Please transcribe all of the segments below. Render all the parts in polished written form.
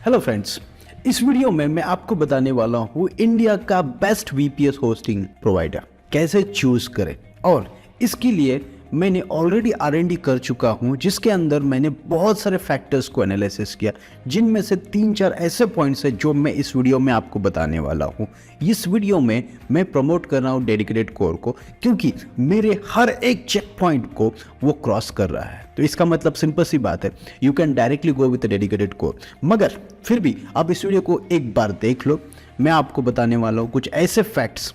Hello friends, इस video में मैं आपको बताने वाला हूँ इंडिया का बेस्ट वीपीएस होस्टिंग प्रोवाइडर कैसे चूज करें। और इसके लिए मैंने ऑलरेडी R&D कर चुका हूँ, जिसके अंदर मैंने बहुत सारे फैक्टर्स को एनालिसिस किया, जिनमें से 3-4 ऐसे पॉइंट्स हैं जो मैं इस वीडियो में आपको बताने वाला हूँ। इस वीडियो में मैं प्रमोट कर रहा हूँ डेडिकेटेड कोर को, क्योंकि मेरे हर एक चेक पॉइंट को वो क्रॉस कर रहा है। तो इसका मतलब सिंपल सी बात है, you can directly go with dedicated core. मगर फिर भी आप इस वीडियो को एक बार देख लो। मैं आपको बताने वाला हूँ कुछ ऐसे फैक्ट्स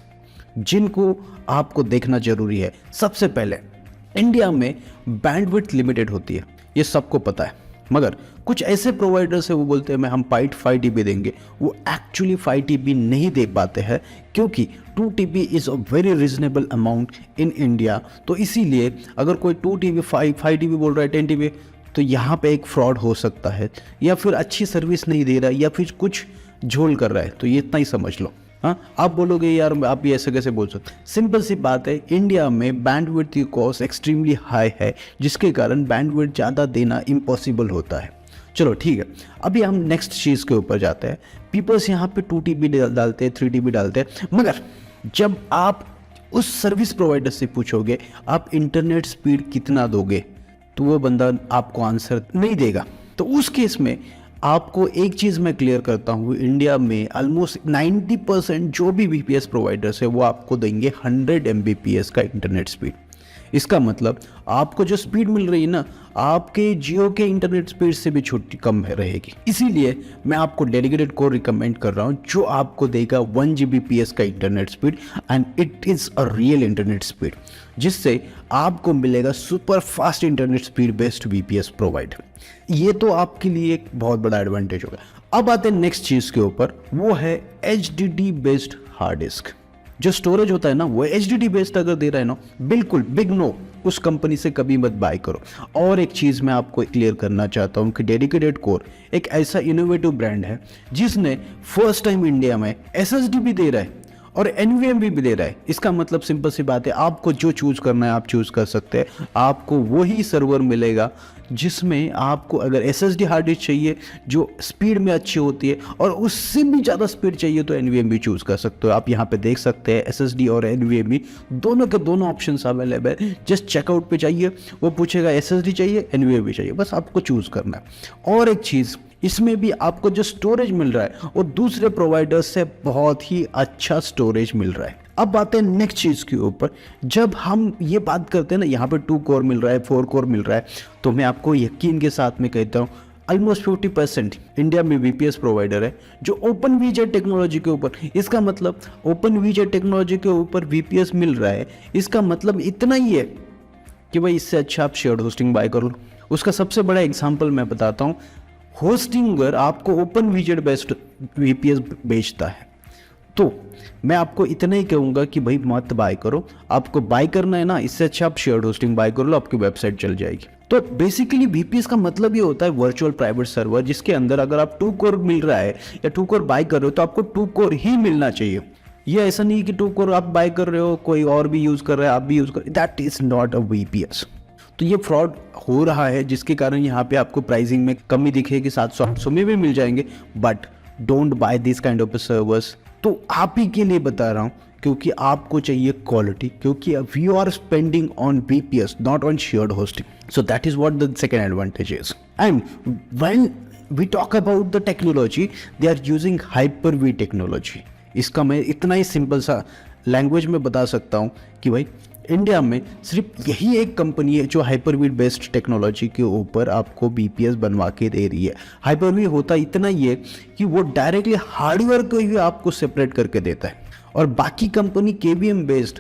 जिनको आपको देखना जरूरी है। सबसे पहले, इंडिया में बैंडविड्थ लिमिटेड होती है, ये सबको पता है। मगर कुछ ऐसे प्रोवाइडर्स है, वो बोलते हैं मैं हम 5 TB देंगे, वो एक्चुअली 5 TB नहीं दे पाते हैं, क्योंकि 2 TB is a very reasonable amount in India. तो इसीलिए अगर कोई 2 TB 5 TB बोल रहा है 10 TB, तो यहाँ पे एक फ्रॉड हो सकता है, या फिर अच्छी सर्विस नहीं दे रहा है, या फिर कुछ झोल कर रहा है। तो ये इतना ही समझ लो। हाँ, आप बोलोगे यार आप ये ऐसे कैसे बोल सकते। सिंपल सी बात है, इंडिया में बैंडविड्थ की कॉस्ट एक्सट्रीमली हाई है, जिसके कारण बैंडविड्थ ज़्यादा देना इम्पॉसिबल होता है। चलो ठीक है, अभी हम नेक्स्ट चीज़ के ऊपर जाते हैं। पीपल्स यहाँ पे 2 TB डालते हैं, 3 TB डालते हैं, मगर जब आप उस सर्विस प्रोवाइडर से पूछोगे आप इंटरनेट स्पीड कितना दोगे, तो वो बंदा आपको आंसर नहीं देगा। तो उस केस में आपको एक चीज़ मैं क्लियर करता हूँ, इंडिया में ऑलमोस्ट 90% जो भी वीपीएस प्रोवाइडर्स है वो आपको देंगे 100 Mbps का इंटरनेट स्पीड। इसका मतलब आपको जो स्पीड मिल रही है ना, आपके जियो के इंटरनेट स्पीड से भी छोटी कम रहेगी। इसीलिए मैं आपको डेडिकेटेड कोर रिकमेंड कर रहा हूँ, जो आपको देगा 1 Gbps का internet speed, and it is a real internet speed, जिससे आपको मिलेगा super fast internet speed based VPS provider. ये तो आपके लिए एक बहुत बड़ा एडवांटेज होगा। अब आते हैं नेक्स्ट चीज़ के ऊपर, वो है HDD बेस्ड हार्ड डिस्क। जो स्टोरेज होता है ना, वो HDD बेस्ड अगर दे रहा है ना, बिल्कुल बिग नो, उस कंपनी से कभी मत बाय करो। और एक चीज़ मैं आपको क्लियर करना चाहता हूँ कि डेडिकेटेड कोर एक ऐसा इनोवेटिव ब्रांड है जिसने फर्स्ट टाइम इंडिया में SSD भी दे रहा है और NVMe भी दे रहा है। इसका मतलब सिंपल सी बात है, आपको जो चूज़ करना है आप चूज़ कर सकते हैं। आपको वही सर्वर मिलेगा जिसमें आपको अगर SSD हार्ड डिस्क चाहिए जो स्पीड में अच्छी होती है, और उससे भी ज़्यादा स्पीड चाहिए तो NVMe भी चूज़ कर सकते हो। आप यहाँ पे देख सकते हैं SSD और NVMe दोनों के दोनों ऑप्शंस अवेलेबल है। जस्ट चेकआउट पे जाइए, वो पूछेगा SSD चाहिए NVMe चाहिए, बस आपको चूज़ करना है। और एक चीज़, इसमें भी आपको जो स्टोरेज मिल रहा है वो दूसरे प्रोवाइडर से बहुत ही अच्छा स्टोरेज मिल रहा है। अब आते हैं नेक्स्ट चीज़ के ऊपर। जब हम ये बात करते हैं ना, यहाँ पे 2 कोर मिल रहा है, 4 कोर मिल रहा है, तो मैं आपको यकीन के साथ में कहता हूँ ऑलमोस्ट 50% इंडिया में वीपीएस प्रोवाइडर है जो ओपन वीजेट टेक्नोलॉजी के ऊपर। इसका मतलब ओपन वीजेट टेक्नोलॉजी के ऊपर वीपीएस मिल रहा है, इसका मतलब इतना ही है कि भाई इससे अच्छा आप शेयर्ड होस्टिंग बाय कर लो। उसका सबसे बड़ा एग्जाम्पल मैं बताता हूँ। होस्टिंगर आपको ओपन वीजेट बेस्ड वीपीएस बेचता है, तो मैं आपको इतना ही कहूँगा कि भाई मत बाय करो। आपको बाय करना है ना, इससे अच्छा आप शेयर्ड होस्टिंग बाय कर लो, आपकी वेबसाइट चल जाएगी। तो बेसिकली वीपीएस का मतलब ये होता है वर्चुअल प्राइवेट सर्वर, जिसके अंदर अगर आप 2 कोर मिल रहा है या 2 कोर बाय कर रहे हो तो आपको 2 कोर ही मिलना चाहिए। ये ऐसा नहीं कि 2 कोर आप बाय कर रहे हो, कोई और भी यूज़ कर रहा है, आप भी यूज़ कर, that is not a VPS. तो ये फ्रॉड हो रहा है, जिसके कारण यहाँ पे आपको प्राइसिंग में कमी दिखेगी, 700-800 में भी मिल जाएंगे, but don't by this kind of servers. तो आप ही के लिए बता रहा हूँ, क्योंकि आपको चाहिए क्वालिटी, क्योंकि we are spending on VPS not on shared hosting. So that is what the second advantage is. And when we talk about the technology, they are using Hyper-V technology. इसका मैं इतना ही सिंपल सा language में बता सकता हूँ कि भाई इंडिया में सिर्फ यही एक कंपनी है जो Hyper-V बेस्ड टेक्नोलॉजी के ऊपर आपको VPS बनवा के दे रही है। Hyper-V होता इतना ही है कि वो डायरेक्टली हार्डवेयर को ही आपको सेपरेट करके देता है, और बाकी company KVM based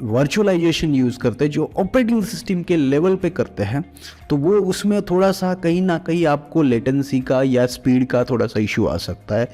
virtualisation use करते हैं जो ऑपरेटिंग सिस्टम के लेवल पे करते हैं। तो वो उसमें थोड़ा सा कहीं ना कहीं आपको लेटेंसी का या स्पीड का थोड़ा सा इशू आ सकता है।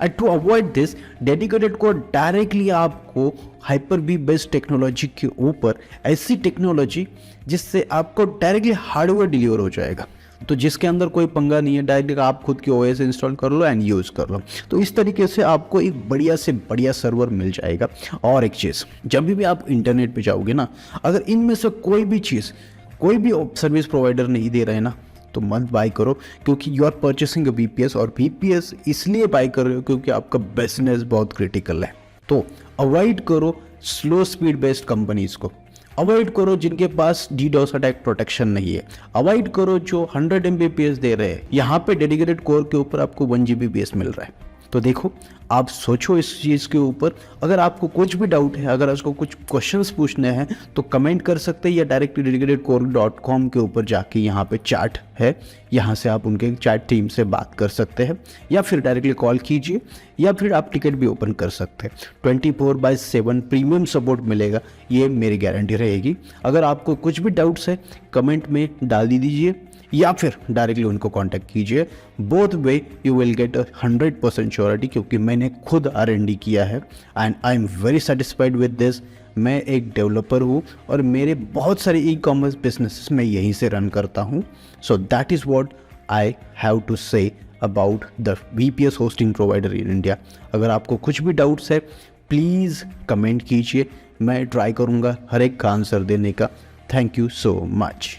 And to avoid this, dedicated को डायरेक्टली आपको Hyper-V बेस्ड टेक्नोलॉजी के ऊपर ऐसी टेक्नोलॉजी जिससे आपको डायरेक्टली हार्डवेयर डिलीवर हो जाएगा, तो जिसके अंदर कोई पंगा नहीं है, डायरेक्टली आप खुद की OS इंस्टॉल कर लो एंड यूज़ कर लो। तो इस तरीके से आपको एक बढ़िया से बढ़िया सर्वर मिल जाएगा। और एक चीज़, जब भी आप इंटरनेट पे जाओगे ना, अगर इनमें से कोई भी चीज़ कोई भी सर्विस प्रोवाइडर नहीं दे रहा है ना, तो मत बाय करो, क्योंकि you are purchasing a VPS, और VPS इसलिए बाय कर रहे हो क्योंकि आपका बिजनेस बहुत क्रिटिकल है। तो अवॉइड करो स्लो स्पीड बेस्ड कंपनीज को, अवॉइड करो जिनके पास DDoS अटैक प्रोटेक्शन नहीं है, अवॉइड करो जो 100 Mbps दे रहे हैं। यहाँ पे डेडिकेटेड कोर के ऊपर आपको 1 Gbps मिल रहा है। तो देखो, आप सोचो इस चीज़ के ऊपर। अगर आपको कुछ भी डाउट है, अगर आपको कुछ क्वेश्चंस पूछने हैं तो कमेंट कर सकते हैं, या डायरेक्टली dedicatedcore.com के ऊपर जाके यहाँ पे चैट है, यहाँ से आप उनके चैट टीम से बात कर सकते हैं, या फिर डायरेक्टली कॉल कीजिए, या फिर आप टिकट भी ओपन कर सकते हैं। 24/7 प्रीमियम सपोर्ट मिलेगा, ये मेरी गारंटी रहेगी। अगर आपको कुछ भी डाउट्स है कमेंट में डाल दीजिए, या फिर डायरेक्टली उनको कांटेक्ट कीजिए। Both way you will get 100% surety, क्योंकि मैंने खुद R&D किया है and I am very satisfied with this. मैं एक डेवलपर हूँ और मेरे बहुत सारे ई-कॉमर्स बिजनेसेस मैं यहीं से रन करता हूँ। So that is what I have to say about the VPS hosting provider in India. अगर आपको कुछ भी डाउट्स है प्लीज़ कमेंट कीजिए, मैं ट्राई करूँगा हर एक का आंसर देने का। Thank you so much.